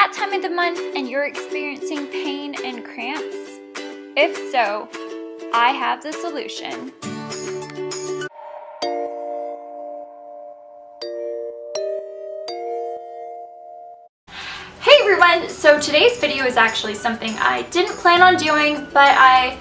that time of the month and you're experiencing pain and cramps? If so, I have the solution. Hey everyone! So today's video is actually something I didn't plan on doing, but I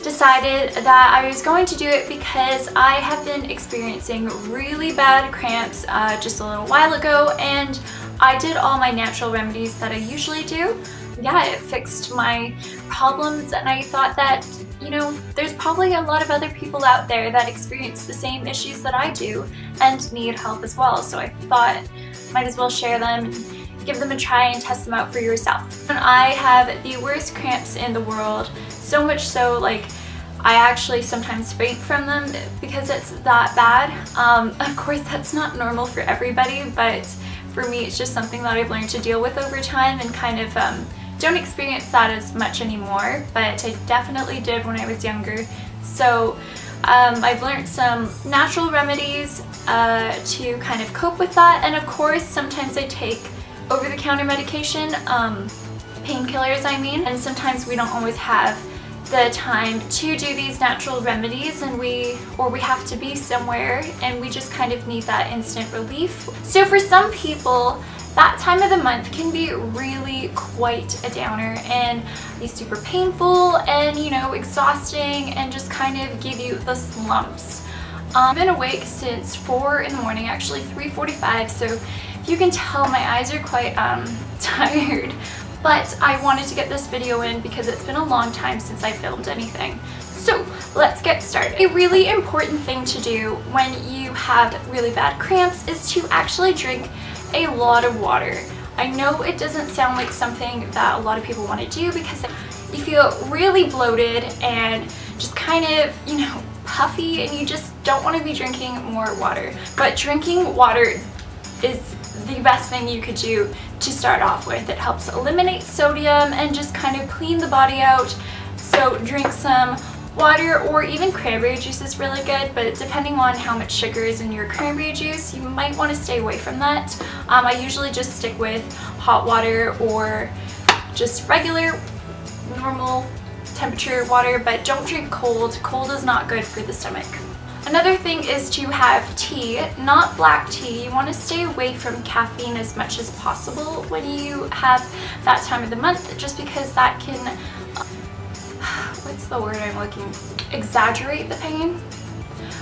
decided that I was going to do it because I have been experiencing really bad cramps just a little while ago, and I did all my natural remedies that I usually do. Yeah, it fixed my problems, and I thought that, you know, there's probably a lot of other people out there that experience the same issues that I do and need help as well. So I thought might as well share them and give them a try and test them out for yourself. And I have the worst cramps in the world, so much so like I actually sometimes faint from them because it's that bad. Of course that's not normal for everybody, but for me it's just something that I've learned to deal with over time and kind of don't experience that as much anymore, but I definitely did when I was younger. So I've learned some natural remedies to kind of cope with that, and of course sometimes I take over-the-counter medication, painkillers I mean, and sometimes we don't always have the time to do these natural remedies, and we have to be somewhere and we just kind of need that instant relief. So for some people, that time of the month can be really quite a downer and be super painful and, you know, exhausting and just kind of give you the slumps. I've been awake since 4 in the morning, actually 3:45, so if you can tell, my eyes are quite tired. But I wanted to get this video in because it's been a long time since I filmed anything. So let's get started. A really important thing to do when you have really bad cramps is to actually drink a lot of water. I know it doesn't sound like something that a lot of people want to do because you feel really bloated and just kind of, you know, puffy, and you just don't want to be drinking more water. But drinking water is the best thing you could do to start off with. It helps eliminate sodium and just kind of clean the body out. So drink some water, or even cranberry juice is really good, but depending on how much sugar is in your cranberry juice, you might want to stay away from that. I usually just stick with hot water or just regular normal temperature water, but don't drink cold. Cold is not good for the stomach. Another thing is to have tea, not black tea. You want to stay away from caffeine as much as possible when you have that time of the month, just because that can, what's the word I'm looking for? Exaggerate the pain.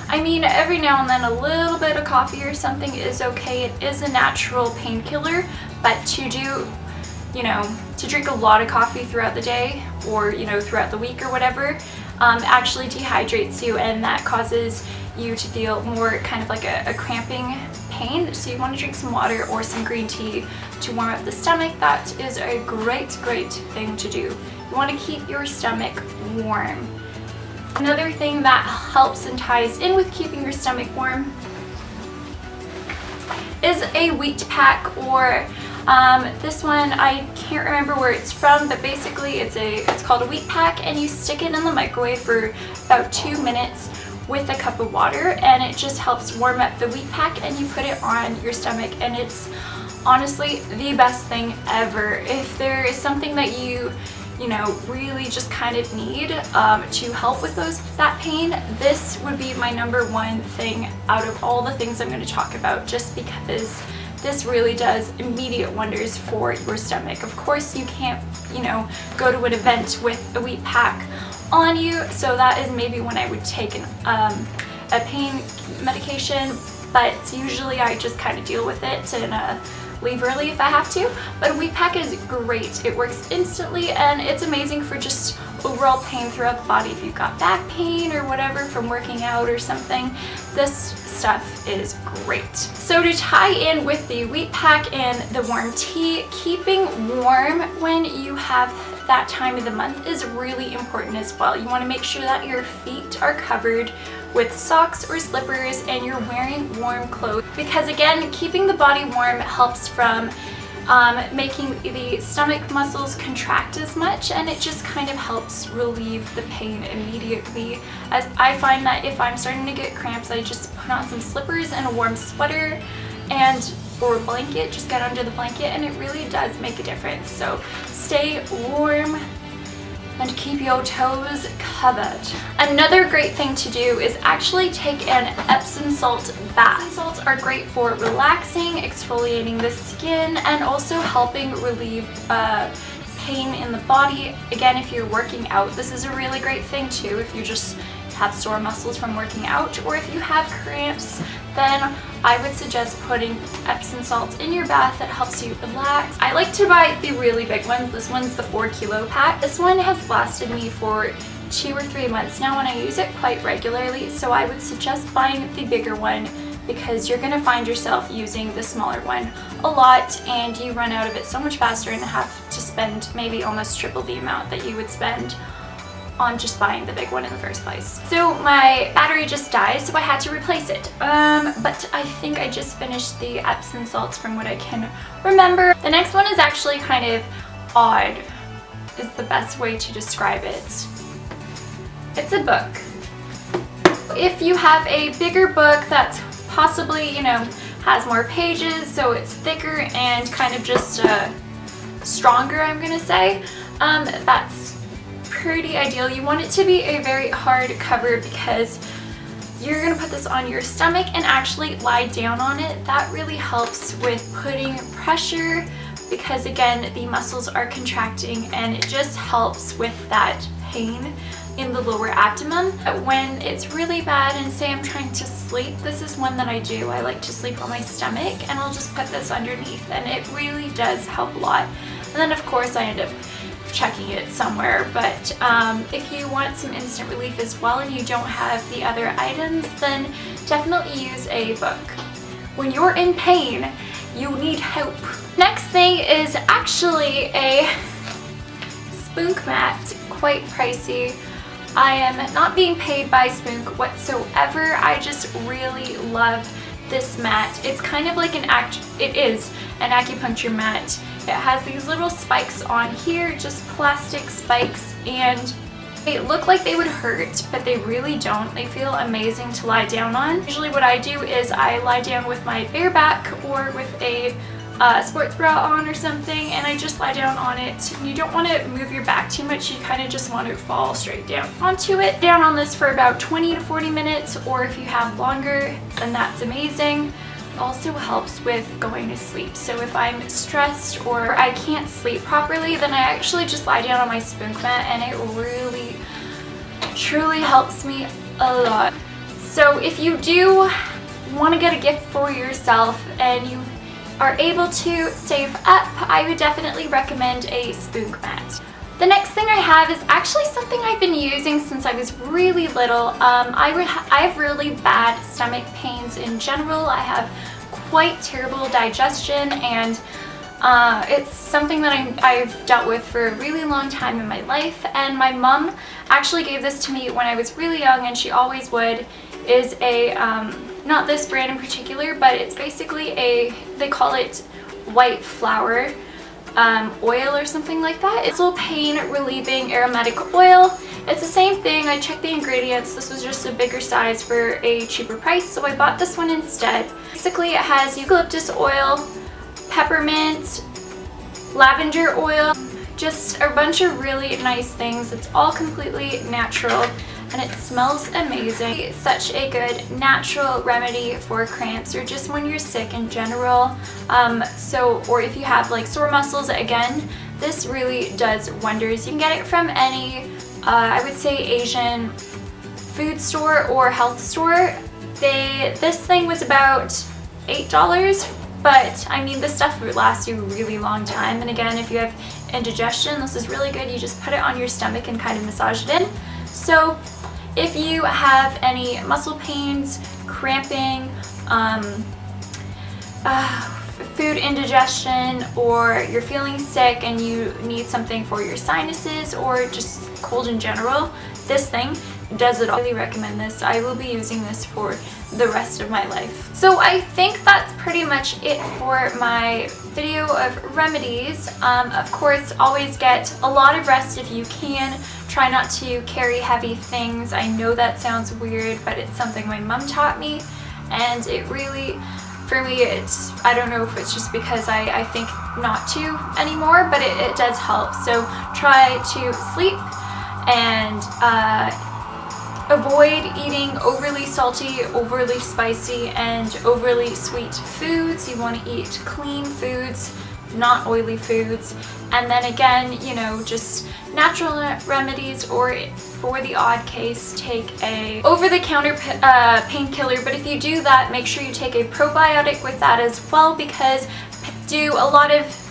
I mean, every now and then a little bit of coffee or something is okay. It is a natural painkiller, but to do, you know, to drink a lot of coffee throughout the day or, you know, throughout the week or whatever, actually dehydrates you, and that causes you to feel more kind of like a cramping pain. So you want to drink some water or some green tea to warm up the stomach. That is a great thing to do. You want to keep your stomach warm. Another thing that helps and ties in with keeping your stomach warm is a wheat pack, or this one I can't remember where it's from, but basically it's called a wheat pack, and you stick it in the microwave for about 2 minutes with a cup of water, and it just helps warm up the wheat pack, and you put it on your stomach, and it's honestly the best thing ever. If there is something that you know, really just kind of need to help with that pain, this would be my #1 thing out of all the things I'm going to talk about, just because this really does immediate wonders for your stomach. Of course, you can't, you know, go to an event with a wheat pack on you, so that is maybe when I would take a pain medication, but usually I just kind of deal with it and leave early if I have to. But a wheat pack is great. It works instantly, and it's amazing for just overall pain throughout the body. If you've got back pain or whatever from working out or something, this stuff is great. So to tie in with the wheat pack and the warm tea, keeping warm when you have that time of the month is really important as well. You want to make sure that your feet are covered with socks or slippers and you're wearing warm clothes, because again, keeping the body warm helps from making the stomach muscles contract as much, and it just kind of helps relieve the pain immediately. As I find that if I'm starting to get cramps, I just put on some slippers and a warm sweater, and or blanket, just get under the blanket, and it really does make a difference. So stay warm and keep your toes covered. Another great thing to do is actually take an Epsom salt bath. Epsom salts are great for relaxing, exfoliating the skin, and also helping relieve pain in the body. Again, if you're working out, this is a really great thing too. If you just have sore muscles from working out, or if you have cramps, then I would suggest putting Epsom salts in your bath. That helps you relax. I like to buy the really big ones. This one's the 4-kilo pack. This one has lasted me for 2 or 3 months now, and I use it quite regularly, so I would suggest buying the bigger one because you're gonna find yourself using the smaller one a lot, and you run out of it so much faster and have to spend maybe almost triple the amount that you would spend on just buying the big one in the first place. So my battery just died, so I had to replace it. But I think I just finished the Epsom salts from what I can remember. The next one is actually kind of odd, is the best way to describe it. It's a book. If you have a bigger book that's possibly, you know, has more pages, so it's thicker and kind of just stronger, I'm gonna say, that's pretty ideal. You want it to be a very hard cover because you're gonna put this on your stomach and actually lie down on it. That really helps with putting pressure because, again, the muscles are contracting, and it just helps with that pain in the lower abdomen. When it's really bad and say I'm trying to sleep, this is one that I do. I like to sleep on my stomach, and I'll just put this underneath, and it really does help a lot. And then of course I end up checking it somewhere, but if you want some instant relief as well and you don't have the other items, then definitely use a book. When you're in pain, you need help. Next thing is actually a Spook mat, quite pricey. I am not being paid by Spook whatsoever. I just really love this mat. It's kind of like it is an acupuncture mat. It has these little spikes on here, just plastic spikes, and they look like they would hurt, but they really don't. They feel amazing to lie down on. Usually what I do is I lie down with my bare back or with a sports bra on or something, and I just lie down on it. You don't want to move your back too much. You kind of just want to fall straight down onto it. Down on this for about 20 to 40 minutes, or if you have longer, then that's amazing. Also helps with going to sleep. So if I'm stressed or I can't sleep properly, then I actually just lie down on my Spook mat, and it really truly helps me a lot. So if you do want to get a gift for yourself and you are able to save up, I would definitely recommend a Spook mat. The next thing I have is actually something I've been using since I was really little. I have really bad stomach pains in general. I have quite terrible digestion, and it's something that I've dealt with for a really long time in my life, and my mom actually gave this to me when I was really young, and she always would. Is a, not this brand in particular, but it's basically they call it white flower oil or something like that. It's a pain relieving aromatic oil. It's the same thing. I checked the ingredients. This was just a bigger size for a cheaper price, so I bought this one instead. Basically it has eucalyptus oil, peppermint, lavender oil, just a bunch of really nice things. It's all completely natural, and it smells amazing. It's such a good natural remedy for cramps or just when you're sick in general. Or if you have like sore muscles, again, this really does wonders. You can get it from any, I would say, Asian food store or health store. This thing was about $8, but I mean, this stuff would last you a really long time. And again, if you have indigestion, this is really good. You just put it on your stomach and kind of massage it in. So if you have any muscle pains, cramping, food indigestion, or you're feeling sick and you need something for your sinuses or just cold in general, this thing does it all. I really recommend this. I will be using this for the rest of my life. So I think that's pretty much it for my video of remedies. Of course, always get a lot of rest if you can. Try not to carry heavy things. I know that sounds weird, but it's something my mom taught me, and it really For me, I don't know if it's just because I think not to anymore, but it does help. So try to sleep and avoid eating overly salty, overly spicy, and overly sweet foods. You want to eat clean foods, not oily foods. And then again, you know, just natural remedies, or for the odd case, take a over-the-counter painkiller. But if you do that, make sure you take a probiotic with that as well, because do a lot of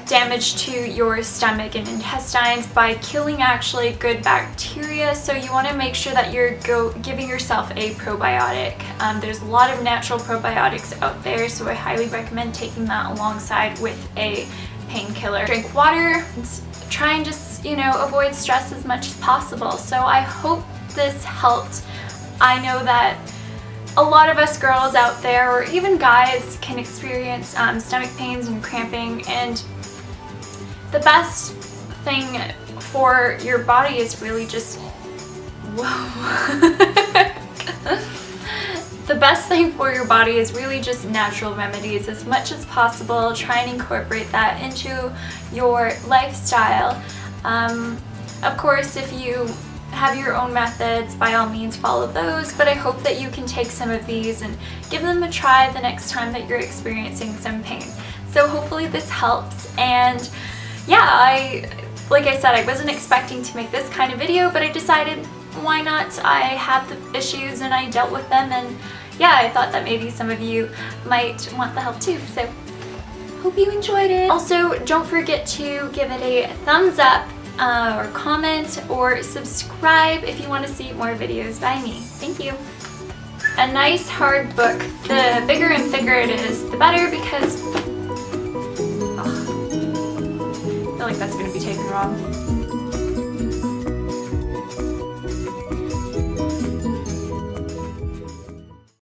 damage to your stomach and intestines by killing actually good bacteria. So you want to make sure that you're giving yourself a probiotic. There's a lot of natural probiotics out there, so I highly recommend taking that alongside with a painkiller. Drink water, try and just, you know, avoid stress as much as possible. So I hope this helped. I know that a lot of us girls out there, or even guys, can experience stomach pains and cramping, and the best thing for your body is really just the best thing for your body is really just natural remedies as much as possible. Try and incorporate that into your lifestyle. Of course, if you have your own methods, by all means follow those, but I hope that you can take some of these and give them a try the next time that you're experiencing some pain. So hopefully this helps. And yeah, like I said, I wasn't expecting to make this kind of video, but I decided, why not? I had the issues and I dealt with them, and yeah, I thought that maybe some of you might want the help too. So hope you enjoyed it. Also, don't forget to give it a thumbs up, or comment, or subscribe if you want to see more videos by me. Thank you. A nice hard book. The bigger and thicker it is, the better, because I feel like that's going to be taken wrong.